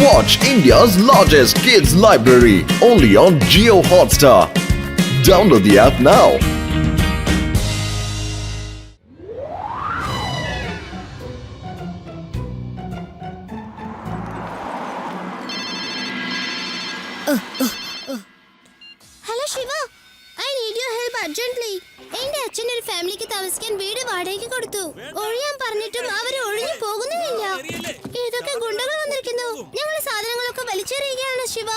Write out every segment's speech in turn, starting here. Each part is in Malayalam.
Watch India's largest kids library only on Jio Hotstar. Download the app now. Hello Shiva, I need your help urgently. എന്റെ അച്ഛൻ ഒരു ഫാമിലിക്ക് താമസിക്കാൻ വീട് വാടകയ്ക്ക് കൊടുത്തു. ഒഴിയാൻ പറഞ്ഞിട്ടും അവര് ഒഴിഞ്ഞു പോകുന്നില്ല. ഇതൊക്കെ ഗുണ്ടകൾ വന്നിരിക്കുന്നു. ഞങ്ങളുടെ സാധനങ്ങളൊക്കെ വലിച്ചെറിയുകയാണ് ശിവ.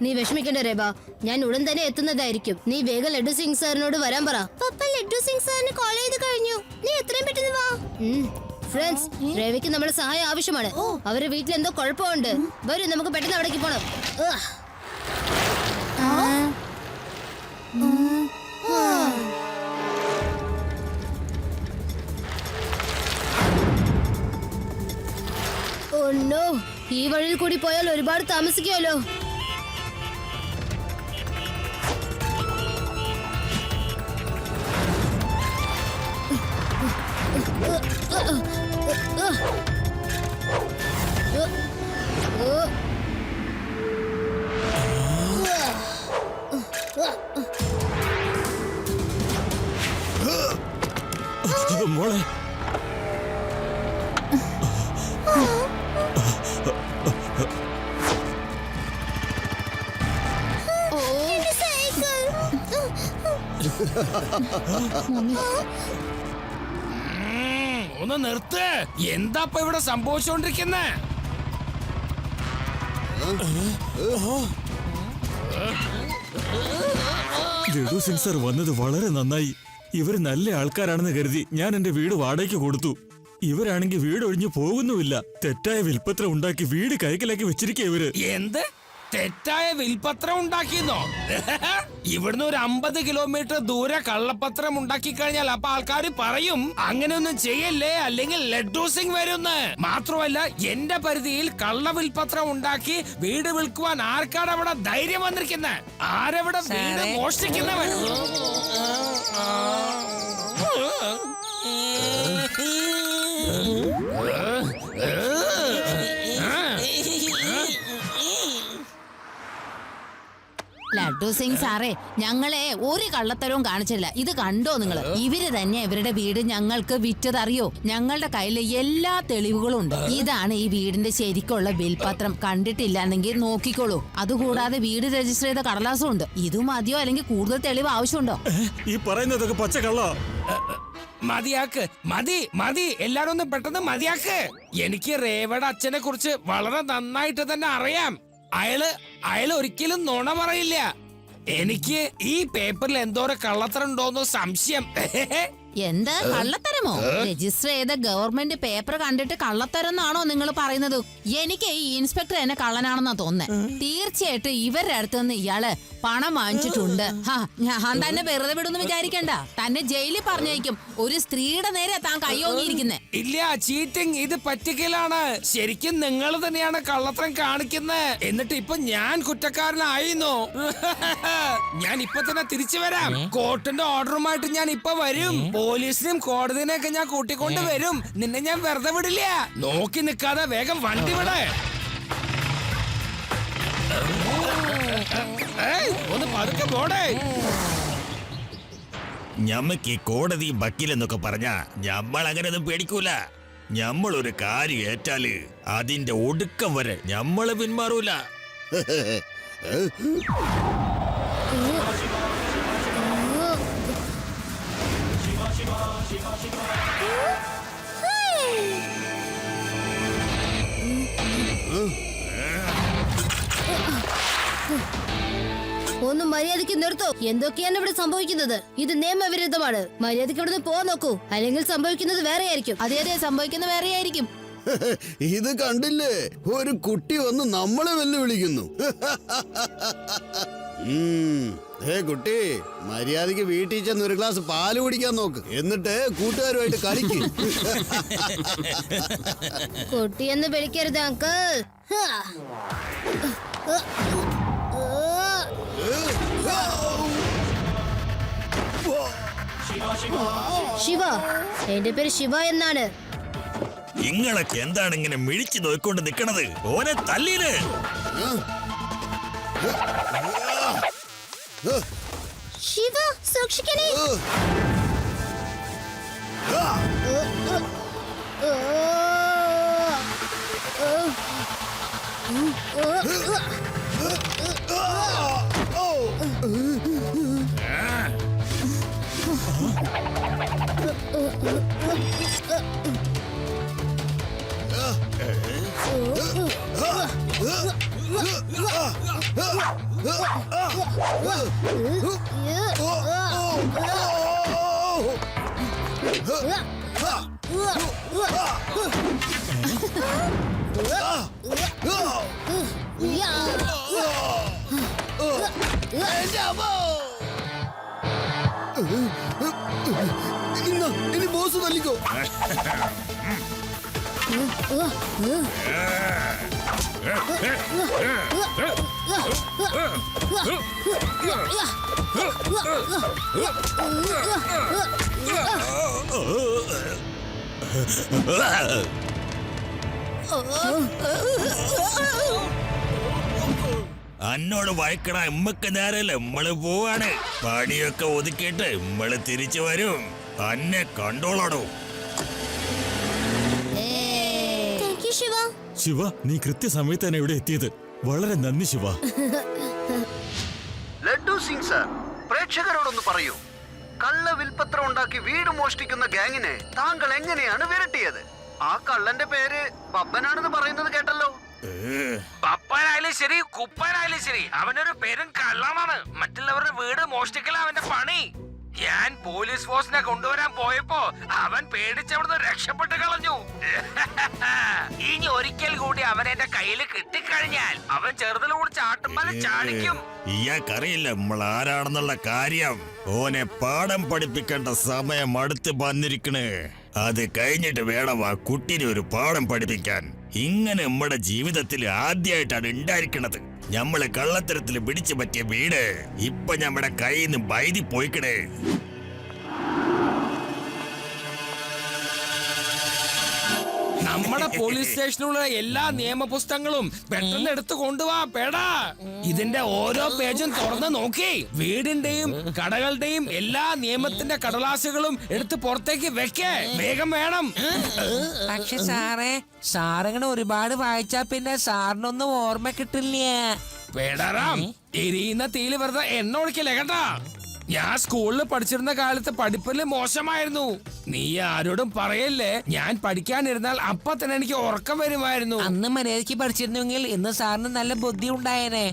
നീ വിഷമിക്കണ്ട രേബ, ഞാൻ ഉടൻ തന്നെ എത്തുന്നതായിരിക്കും. നീ വേഗം ലഡ്ഡു സിംഗ് സാറിനോട് വരാൻ പറ. പപ്പ ലഡ്ഡു സിംഗ് സാറിന് കോൾ ചെയ്ത് കഴിഞ്ഞു. നീ എത്രയും പെട്ടെന്ന് വാ. ഫ്രണ്ട്സ്, രവിക്ക് നമ്മുടെ സഹായം ആവശ്യമാണ്. അവരുടെ വീട്ടിൽ എന്തോ കുഴപ്പമുണ്ട്. വരൂ, നമുക്ക് പെട്ടെന്ന് അവിടേക്ക് പോണം. ഈ വഴിയിൽ കൂടി പോയാൽ ഒരുപാട് താമസിക്കുമല്ലോ. മോളെ, ഒന്ന് നിർത്ത്. എന്താ ഇവിടെ സംഭവിച്ചോണ്ടിരിക്കുന്നേ? ലഡു സിംഗ് സർ വന്നത് വളരെ നന്നായി. ഇവര് നല്ല ആൾക്കാരാണെന്ന് കരുതി ഞാൻ എന്റെ വീട് വാടകയ്ക്ക് കൊടുത്തു. ഇവരാണെങ്കിൽ വീട് ഒഴിഞ്ഞു പോകുന്നുമില്ല. തെറ്റായ വിൽപ്പത്രം ഉണ്ടാക്കി വീട് കൈക്കലാക്കി വെച്ചിരിക്കുക ഇവര്. എന്ത് തെറ്റായ വിൽപത്രം ഉണ്ടാക്കിയെന്നോ? ഇവിടുന്ന് ഒരു 50 കിലോമീറ്റർ ദൂരെ കള്ളപ്പത്രം ഉണ്ടാക്കി കഴിഞ്ഞാൽ അപ്പൊ ആൾക്കാർ പറയും അങ്ങനെയൊന്നും ചെയ്യല്ലേ, അല്ലെങ്കിൽ ലഡ്ഡു സിംഗ് വരുന്ന്. മാത്രമല്ല, എന്റെ പരിധിയിൽ കള്ള വിൽപത്രം ഉണ്ടാക്കി വീട് വിൽക്കുവാൻ ആർക്കാണ് അവിടെ ധൈര്യം വന്നിരിക്കുന്നത്? ആരവിടെ വീട് മോഷ്ടിക്കുന്നവൻ? ലഡ്ഡു സിംഗ് സാറേ, ഞങ്ങളെ ഒരു കള്ളത്തരവും കാണിച്ചില്ല. ഇത് കണ്ടോ നിങ്ങള്? ഇവര് തന്നെ ഇവരുടെ വീട് ഞങ്ങൾക്ക് വിറ്റതറിയോ? ഞങ്ങളുടെ കയ്യിൽ എല്ലാ തെളിവുകളും ഉണ്ട്. ഇതാണ് ഈ വീടിന്റെ ശരിക്കുള്ള ബിൽപത്രം. കണ്ടിട്ടില്ലാന്നെങ്കിൽ നോക്കിക്കോളൂ. അതുകൂടാതെ വീട് രജിസ്റ്റർ ചെയ്ത കടലാസും ഉണ്ട്. ഇത് മതിയോ, അല്ലെങ്കിൽ കൂടുതൽ തെളിവ് ആവശ്യമുണ്ടോ? ഈ പറയുന്നതൊക്കെ പച്ചക്കള്ള. മതിയാക്ക്, മതി മതി, എല്ലാരും ഒന്ന് പെട്ടെന്ന് മതിയാക്ക്. എനിക്ക് രേവയുടെ അച്ഛനെ കുറിച്ച് വളരെ നന്നായിട്ട് തന്നെ അറിയാം. അയാള് ഒരിക്കലും നുണ പറയില്ല. എനിക്ക് ഈ പേപ്പറിൽ എന്തോരം കള്ളത്തരം ഉണ്ടോന്ന് സംശയം. എന്ത് കള്ളത്തരമോ? രജിസ്റ്റർ ചെയ്ത ഗവൺമെന്റ് പേപ്പർ കണ്ടിട്ട് കള്ളത്തരം എന്നാണോ നിങ്ങൾ പറയുന്നത്? എനിക്ക് ഈ ഇൻസ്പെക്ടർ എന്നെ കള്ളനാണെന്നാ തോന്നുന്നത്. തീർച്ചയായിട്ടും ഇവരുടെ അടുത്ത് നിന്ന് ഇയാള് പണം വാങ്ങിച്ചിട്ടുണ്ട്. ഞാൻ തന്നെ വെറുതെ വിടുന്നു വിചാരിക്കണ്ട. തന്നെ ജയിലിൽ പറഞ്ഞേക്കും. ഒരു സ്ത്രീയുടെ നേരെ താൻ കയ്യോങ്ങിയിരിക്കുന്നേ. ഇല്ല, ചീറ്റിംഗ്, ഇത് പറ്റിക്കലാണ്. ശരിക്കും നിങ്ങൾ തന്നെയാണ് കള്ളത്തരം കാണിക്കുന്നത്. എന്നിട്ട് ഇപ്പൊ ഞാൻ കുറ്റക്കാരനായിരുന്നു. ഞാൻ ഇപ്പൊ തന്നെ തിരിച്ചു വരാം. കോർട്ടിന്റെ ഓർഡറുമായിട്ട് ഞാൻ ഇപ്പൊ വരും. പോലീസിനും കോടതിനെയൊക്കെ ഞാൻ കൂട്ടിക്കൊണ്ട് വരും. നിന്നെ ഞാൻ വെറുതെ വിടില്ല. നോക്കി നിൽക്കാതെ വേഗം വണ്ടി വിട. ഒന്ന് പതുക്കെ പോടേ. ഞമ്മക്ക് കോടതി വക്കീലെന്നൊക്കെ പറഞ്ഞ ഞമ്മൾ അങ്ങനെയൊന്നും പേടിക്കൂല. ഞമ്മളൊരു കാര്യം ഏറ്റാല് അതിന്റെ ഒടുക്കം വരെ ഞമ്മള് പിന്മാറൂല. ഒന്ന് മര്യാദയ്ക്ക് നിർത്തോ. എന്തൊക്കെയാണ് ഇവിടെ സംഭവിക്കുന്നത്? ഇത് നിയമവിരുദ്ധമാണ്. മര്യാദയ്ക്ക് ഇവിടുന്ന് പോവാൻ നോക്കൂ, അല്ലെങ്കിൽ സംഭവിക്കുന്നത് വേറെ ആയിരിക്കും. അതെ, സംഭവിക്കുന്നത് വേറെ ആയിരിക്കും. ഇത് കണ്ടില്ലേ, ഒരു കുട്ടി വന്ന് നമ്മളെ വെല്ലുവിളിക്കുന്നു. കുട്ടി, മര്യാദക്ക് വീട്ടിൽ ചെന്ന് ഒരു ഗ്ലാസ് പാല് കുടിക്കാൻ നോക്ക്. എന്നിട്ട് കൂട്ടുകാരുമായിട്ട് കളിക്ക്. കുട്ടിയെന്ന് വിളിക്കരുത് അങ്കിൾ. ശിവ, എന്റെ പേര് ശിവ എന്നാണ്. ഇങ്ങളൊക്കെ എന്താണ് ഇങ്ങനെ മിഴിച്ചു നോക്കിക്കൊണ്ട് നിക്കണത്? ഓനെ തല്ലീന്. ശിവ സൂക്ഷിക്കണേ. ഇനി ബോസ് തല്ലിക്കോ. അന്നോട് വഴക്കണ ഇമ്മക്ക് നേരല്ല, നമ്മള് പോവാണ്. പണിയൊക്കെ ഒതുക്കിയിട്ട് നമ്മള് തിരിച്ചു വരും. അന്നെ കണ്ടോളാടോ. Thank you Shiva. ശിവ, നീ കൃത്യസമയത്താണ് ഇവിടെ എത്തിയത്. വളരെ നന്ദി ശിവ. ലഡ്ഡു സിംഗ് സാർ, പ്രേക്ഷകരോടൊന്ന് പറയൂ, കള്ള വിൽപത്രം ഉണ്ടാക്കി വീട് മോഷ്ടിക്കുന്ന ഗ്യാങ്ങിനെ താങ്കൾ എങ്ങനെയാണ് വിരട്ടിയത്? ആ കള്ളന്റെ പേര് ബബ്ബനാണെന്ന് പറയുന്നത് കേട്ടല്ലോ. പപ്പനായാലും ശരി കുപ്പനായാലും ശരി അവനൊരു പേരും കള്ളമാണ്. മറ്റുള്ളവരുടെ വീട് മോഷ്ടിക്കല അവന്റെ പണി. ഞാൻ പോലീസ് ഫോഴ്സിനെ കൊണ്ടുവരാൻ പോയപ്പോ അവൻ പേടിച്ചവിടുന്ന് രക്ഷപ്പെട്ട് കളഞ്ഞു. ഇനി ഒരിക്കൽ കൂടി അവൻ എന്റെ കയ്യിൽ കിട്ടിക്കഴിഞ്ഞാൽ അവൻ ചെറുതിലൂടെ ചാട്ടുമ്പോൾ ചാടിക്കും. ഇയാൾക്കറിയില്ല നമ്മൾ ആരാണെന്നുള്ള കാര്യം. ഓനെ പാഠം പഠിപ്പിക്കേണ്ട സമയം അടുത്ത് വന്നിരിക്കണ്. അത് കഴിഞ്ഞിട്ട് വേണം ആ കുട്ടിനെ ഒരു പാഠം പഠിപ്പിക്കാൻ. ഇങ്ങനെ നമ്മുടെ ജീവിതത്തിൽ ആദ്യമായിട്ടാണ് ഉണ്ടായിരിക്കണത്. നമ്മള് കള്ളത്തരത്തിൽ പിടിച്ചു പറ്റിയ വീട് ഇപ്പൊ നമ്മുടെ കയ്യിൽ നിന്ന് വൈദ്യ പോയിക്കണേ. നമ്മുടെ പോലീസ് സ്റ്റേഷനിലുള്ള എല്ലാ നിയമപുസ്തകങ്ങളും പെട്ടെന്ന് എടുത്തു കൊണ്ടുപോവാ പേടാ. ഇതിന്റെ ഓരോ പേജും തുറന്ന് നോക്കി വീടിന്റെയും കടകളുടെയും എല്ലാ നിയമത്തിന്റെ കടലാസുകളും എടുത്ത് പുറത്തേക്ക് വെക്കേ. വേഗം വേണം. പക്ഷെ സാറിങ്ങനെ ഒരുപാട് വായിച്ചാ പിന്നെ സാറിനൊന്നും ഓർമ്മ കിട്ടില്ല. പേടാറാം, എരിയുന്ന തീയില് വെറുതെ എണ്ണ ഒഴിക്കല്ലേ കേട്ടാ. ഞാൻ സ്കൂളിൽ പഠിച്ചിരുന്ന കാലത്ത് പഠിപ്പില് മോശമായിരുന്നു. നീ ആരോടും പറയല്ലേ. ഞാൻ പഠിക്കാനിരുന്നാൽ അപ്പൊ തന്നെ എനിക്ക് ഉറക്കം വരുമായിരുന്നു. അന്ന് മര്യാദക്ക് പഠിച്ചിരുന്നെങ്കിൽ ഇന്ന് സാറിന് നല്ല ബുദ്ധി ഉണ്ടായേനെ.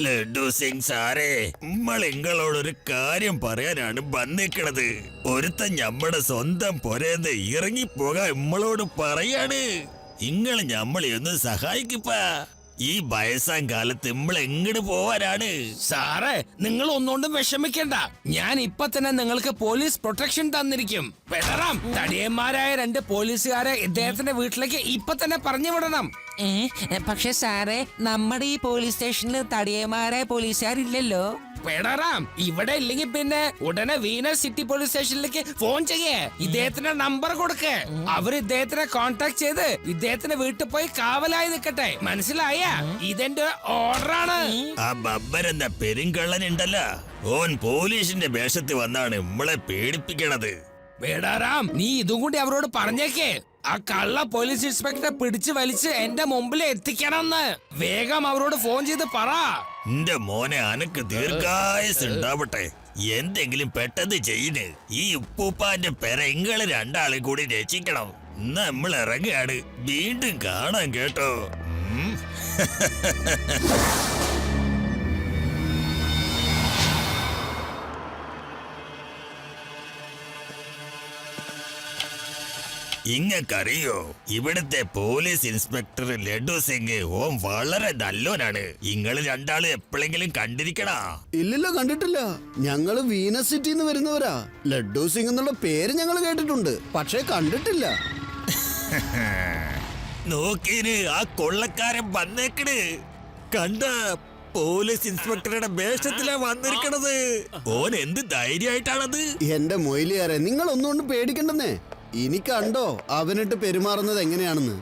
ലഡ്ഡു സിംഗ് സാറേ, നമ്മൾ നിങ്ങളോടൊരു കാര്യം പറയാനാണ് വന്നിക്കണത്. ഒരുത്തൻ നമ്മുടെ സ്വന്തം പൊരേന്ന് ഇറങ്ങിപ്പോകാൻ നമ്മളോട് പറയാണ്. നിങ്ങൾ ഞമ്മളെ ഒന്ന് സഹായിക്കപ്പാ. ഈ വയസ്സാം കാലത്ത് നമ്മൾ എങ്ങോട്ട് പോവാനാണ്? സാറേ, നിങ്ങൾ ഒന്നുകൊണ്ടും വിഷമിക്കണ്ട. ഞാൻ ഇപ്പൊ തന്നെ നിങ്ങൾക്ക് പോലീസ് പ്രൊട്ടക്ഷൻ തന്നിരിക്കും. പെടറാം, തടിയന്മാരായ 2 പോലീസുകാരെ ഇദ്ദേഹത്തിന്റെ വീട്ടിലേക്ക് ഇപ്പൊ തന്നെ പറഞ്ഞു വിടണം. പക്ഷെ സാറേ, നമ്മുടെ ഈ പോലീസ് സ്റ്റേഷനിൽ തടിയന്മാരായ പോലീസുകാരില്ലല്ലോ. പെടറാം, ഇവിടെ ഇല്ലെങ്കിൽ പിന്നെ ഉടനെ വീനർ സിറ്റി പോലീസ് സ്റ്റേഷനിലേക്ക് ഫോൺ ചെയ്യേ. ഇദ്ദേഹത്തിന്റെ നമ്പർ കൊടുക്കേ. അവർ ഇദ്ദേഹത്തിനെ കോണ്ടാക്ട് ചെയ്ത് ഇദ്ദേഹത്തിന്റെ വീട്ടിൽ പോയി കാവലായി നിൽക്കട്ടെ. മനസ്സിലായ? ഇതെന്റെ ഓർഡറാണ്. ആ ബബ്ബരെന്ന പെരുങ്കള്ളനുണ്ടല്ലോ, ഓൻ പോലീസിന്റെ വേഷത്തിൽ വന്നാണ് നമ്മളെ പേടിപ്പിക്കണത്. പേടാറാം, നീ ഇതും കൂടി അവരോട് പറഞ്ഞേക്കേ. ആ കള്ള പോലീസ് ഇൻസ്പെക്ടറെ പിടിച്ചു വലിച്ച് എന്റെ മുമ്പിൽ എത്തിക്കണമെന്ന് വേഗം അവരോട് ഫോൺ ചെയ്ത് പറ. എന്റെ മോനെ, അനക്ക് ദീർഘായുസ് ഉണ്ടാവട്ടെ. എന്തെങ്കിലും പെട്ടെന്ന് ചെയ്യുന്നു. ഈ ഉപ്പൂപ്പാന്റെ പെര ഇങ്ങള് 2 ആളും കൂടി രക്ഷിക്കണം. നമ്മൾ ഇറങ്ങുകയാണ്. വീണ്ടും കാണാൻ കേട്ടോ. ഇങ്ങക്കറിയോ, ഇവിടുത്തെ പോലീസ് ഇൻസ്പെക്ടർ ലഡ്ഡു സിംഗ് ഓം വളരെ നല്ലോനാണ്. ഇങ്ങള് 2 ആളും എപ്പോഴെങ്കിലും കണ്ടിരിക്കണ? ഇല്ലില്ല, കണ്ടിട്ടില്ല. ഞങ്ങള് വീനസ് സിറ്റിന്ന് വരുന്നവരാ. ലഡ്ഡു സിംഗ് എന്നുള്ള പേര് ഞങ്ങൾ കേട്ടിട്ടുണ്ട്, പക്ഷേ കണ്ടിട്ടില്ല. നോക്കീന്, ആ കൊള്ളക്കാരൻ വന്നേക്കണ്. കണ്ട, പോലീസ് ഇൻസ്പെക്ടറുടെ വേഷത്തിലാ വന്നിരിക്കണത്. ഓൻ എന്ത് ധൈര്യമായിട്ടാണത്. എന്റെ മൊയിലിയാരെ, നിങ്ങൾ ഒന്നുകൊണ്ട് പേടിക്കണ്ടെന്നേ. ഇനി കണ്ടോ അവനിട്ട് പെരുമാറുന്നത് എങ്ങനെയാണെന്ന്.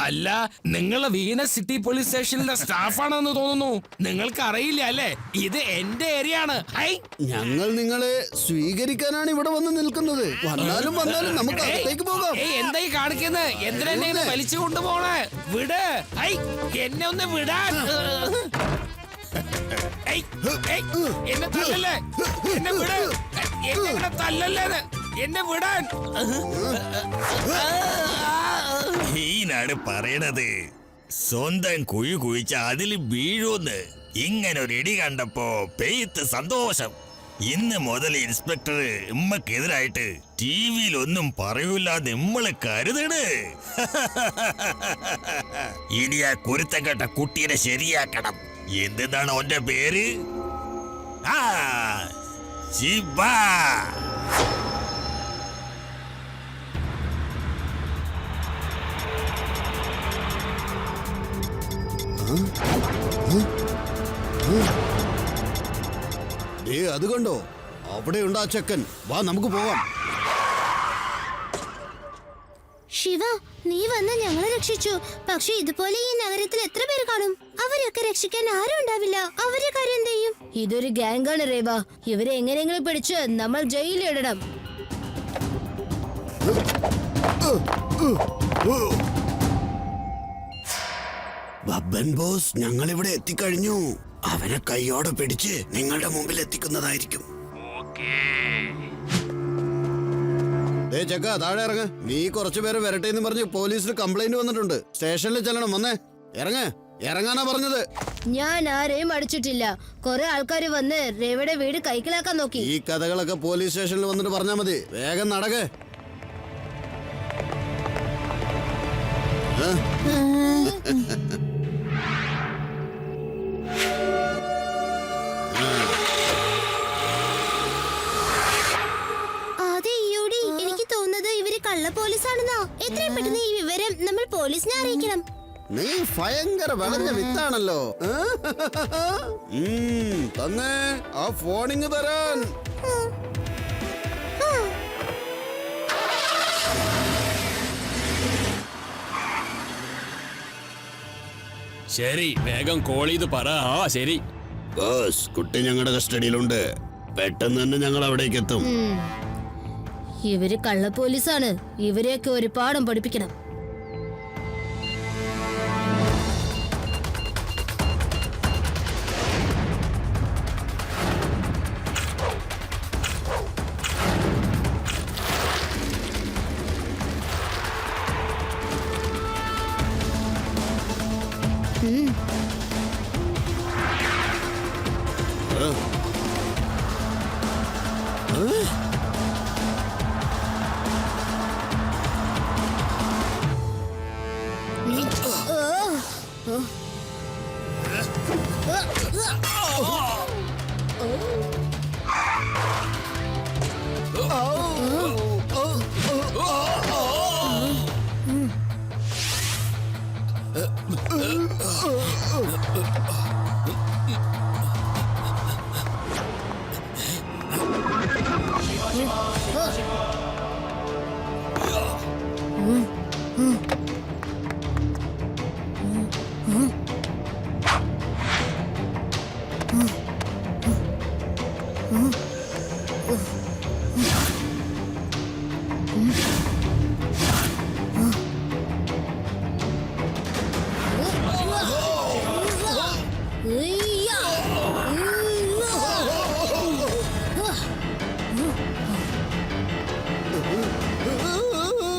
അല്ല, നിങ്ങൾ വീനസ് സിറ്റി പോലീസ് സ്റ്റേഷനിലെ സ്റ്റാഫാണെന്ന് തോന്നുന്നു. നിങ്ങൾക്ക് അറിയില്ല അല്ലേ, ഇത് എന്റെ ഏരിയ ആണ്. ഹൈ, ഞങ്ങൾ നിങ്ങളെ സ്വീകരിക്കാനാണ് ഇവിടെ വന്ന് നിൽക്കുന്നത്. വന്നാലും നമുക്ക് അകത്തേക്ക് പോകാം. എന്തായി കാണിക്കുന്നത്? എന്തിനാ എന്നെ ഇങ്ങനെ വലിച്ചു കൊണ്ടുപോണേ? വിട്. ഹൈ, എന്നെ ഒന്ന് വിടാൻ. ഏയ്, ഏയ്, എന്നെ തല്ലല്ലേ, എന്നെ വിട്. എന്നെ ഇങ്ങനെ തല്ലല്ലേ, എന്നെ വിടാൻ. ഈനാണ് പറയണത്, സ്വന്തം കുഴി കുഴിച്ച അതിൽ വീഴൂന്ന്. ഇങ്ങനെ ഒരു ഇടി കണ്ടപ്പോ പെയ്ത്ത് സന്തോഷം. ഇന്ന് മുതൽ ഇൻസ്പെക്ടർ ഉമ്മക്കെതിരായിട്ട് ടിവിയിൽ ഒന്നും പറയൂല നമ്മള് കരുതണ്. ഇനി ആ കുരുത്തം കേട്ട കുട്ടീനെ ശരിയാക്കണം. എന്താണ് അവന്റെ പേര്? ആ, ശിവ. അത് കണ്ടോ, അവിടെയുണ്ട് ആ ചെക്കൻ. വാ നമുക്ക് പോവാം. ശിവ, നീ വന്ന് ഞങ്ങളെ രക്ഷിച്ചു. പക്ഷെ ഇതുപോലെ ഈ നഗരത്തിൽ എത്ര പേര് കാണും? അവരെയൊക്കെ രക്ഷിക്കാൻ ആരും ഉണ്ടാവില്ല. അവരെ കാര്യം എന്ത് ചെയ്യും? ഇതൊരു ഗ്യാങ് ആണ് രേവ. ഇവരെ എങ്ങനെയെങ്കിലും പിടിച്ച് നമ്മൾ ജയിലിലിടണം. ബബ്ബൻ ബോസ്, ഞങ്ങൾ ഇവിടെ എത്തിക്കഴിഞ്ഞു. അവനെ കൈയോടെ പിടിച്ച് നിങ്ങളുടെ മുമ്പിൽ എത്തിക്കുന്നതായിരിക്കും. ചെക്ക, താഴെ ഇറങ്ങ്. നീ കുറച്ചു പേരെ വരട്ടെ എന്ന് പറഞ്ഞ് പോലീസിൽ കംപ്ലൈന്റ് വന്നിട്ടുണ്ട്. സ്റ്റേഷനിൽ ചെല്ലണം. വന്നേ, ഇറങ്ങാനാ പറഞ്ഞത്. ഞാൻ ആരെയും അടിച്ചിട്ടില്ല. കുറെ ആൾക്കാര് വന്ന് രേവയുടെ വീട് കൈക്കലാക്കാൻ നോക്കി. ഈ കഥകളൊക്കെ പോലീസ് സ്റ്റേഷനിൽ വന്നിട്ട് പറഞ്ഞാ മതി. വേഗം നടക്ക്. എനിക്ക് തോന്നുന്നത് ഇവര് കള്ള പോലീസാണെന്നോ. എത്രയും പെട്ടെന്ന് ഈ വിവരം നമ്മൾ പോലീസിനെ അറിയിക്കണം. നീ ഭയങ്കര വളഞ്ഞ വിത്താണല്ലോ. തന്നെ ആ ഫോണിങ് തരാൻ. ശരി, വേഗം കോൾ ചെയ്ത് പറ. ആ ശരി ബോസ്, കുട്ടി ഞങ്ങളുടെ കസ്റ്റഡിയിലുണ്ട്. പെട്ടെന്ന് തന്നെ ഞങ്ങൾ അവിടേക്ക് എത്തും. ഇവര് കള്ള പോലീസാണ്. ഇവരെയൊക്കെ ഒരു പാഠം പഠിപ്പിക്കണം.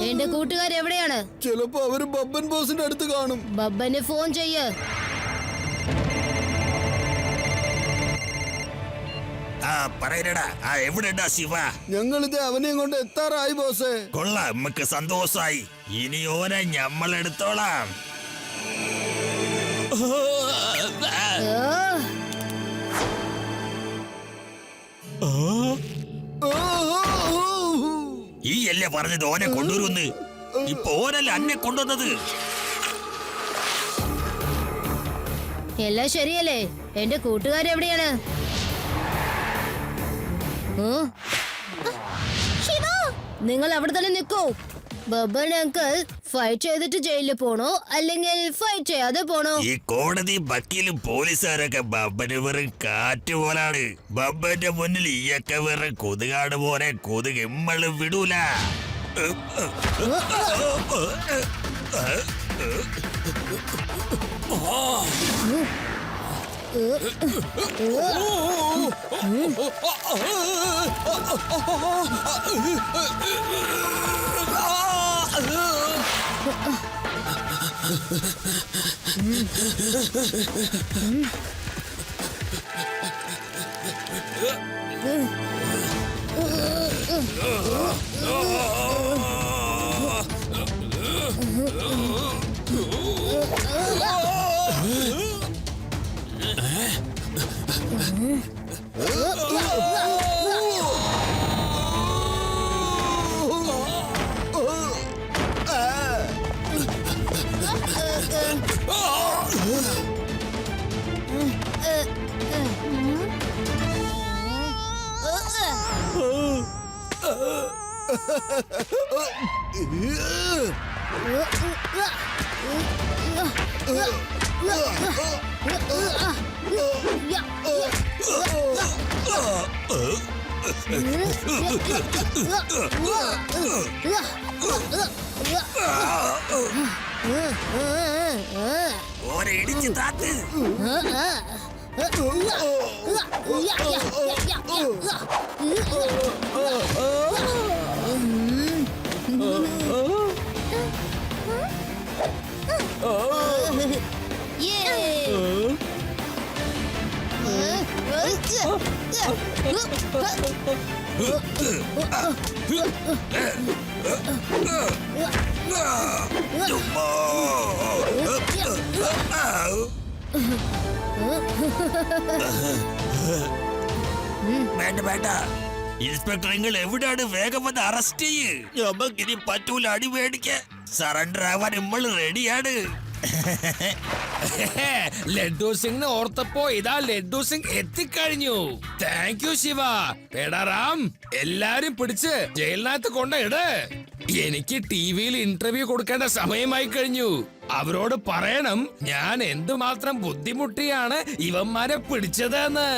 എന്റെ കൂട്ടുകാരെവിടെയാണ്? ചിലപ്പോ അവര് ബബ്ബൻ ബോസിന്റെ അടുത്ത് കാണും. ബബ്ബന് ഫോൺ ചെയ്യ്. പറയടാ, എവിടെടാ ശിവ? ഞങ്ങളിത് അവനെയും കൊണ്ട് എത്താറായി ബോസേ. കൊള്ളാം, നമുക്ക് സന്തോഷായി. ഇനി ഓനെ ഞമ്മളെടുത്തോളാം. ഈ അല്ലേ പറഞ്ഞത് ഓനെ കൊണ്ടുവരുമെന്ന്? ഇപ്പൊ ഓനല്ല അന്നെ കൊണ്ടുവന്നത്. എല്ലാം ശരിയല്ലേ? എന്റെ കൂട്ടുകാരെവിടെയാണ്? നിങ്ങൾ അവിടെ തന്നെ നിൽക്കൂ. ബബ്ബൻ അങ്കിൾ ഫൈറ്റ് ചെയ്തിട്ട് ജയിലിൽ പോണോ അല്ലെങ്കിൽ ഫൈറ്റ് ചെയ്യാതെ പോണോ? ഈ കോടതി വക്കീലും പോലീസുകാരൊക്കെ ബബ്ബന് വെറും കാറ്റ് പോലാണ്. ബബ്ബന്റെ മുന്നിൽ ഈയൊക്കെ വെറും കൊതുകാട് പോലെ കൊതുക് എമ്മള് വിടൂല. ഓരെ ഇടിച്ച് താത്ത്. വേണ്ട വേണ്ട ഇൻസ്പെക്ടർ, നിങ്ങൾ എവിടെയാണ്? വേഗം വന്ന് അറസ്റ്റ് ചെയ്യ്. നമുക്കിനി പറ്റൂല അടി മേടിക്കാൻ. സറണ്ടർ ആവാൻ നമ്മൾ റെഡിയാണ്. ലഡ്ഡു സിംഗ് ഓർത്തപ്പോ ഇതാ ലഡ്ഡു സിംഗ് എത്തിക്കഴിഞ്ഞു. Thank you Shiva. എടാ റാം, എല്ലാരും പിടിച്ച് ജയിലിനകത്ത് കൊണ്ടിട്. എനിക്ക് ടിവിയിൽ ഇന്റർവ്യൂ കൊടുക്കേണ്ട സമയമായി കഴിഞ്ഞു. അവരോട് പറയണം ഞാൻ എന്തുമാത്രം ബുദ്ധിമുട്ടിയാണ് ഇവന്മാരെ പിടിച്ചതെന്ന്.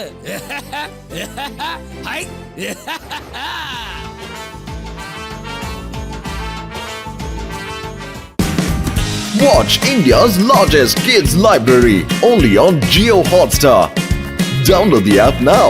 High. Watch India's largest kids library only on Jio Hotstar. Download the app now.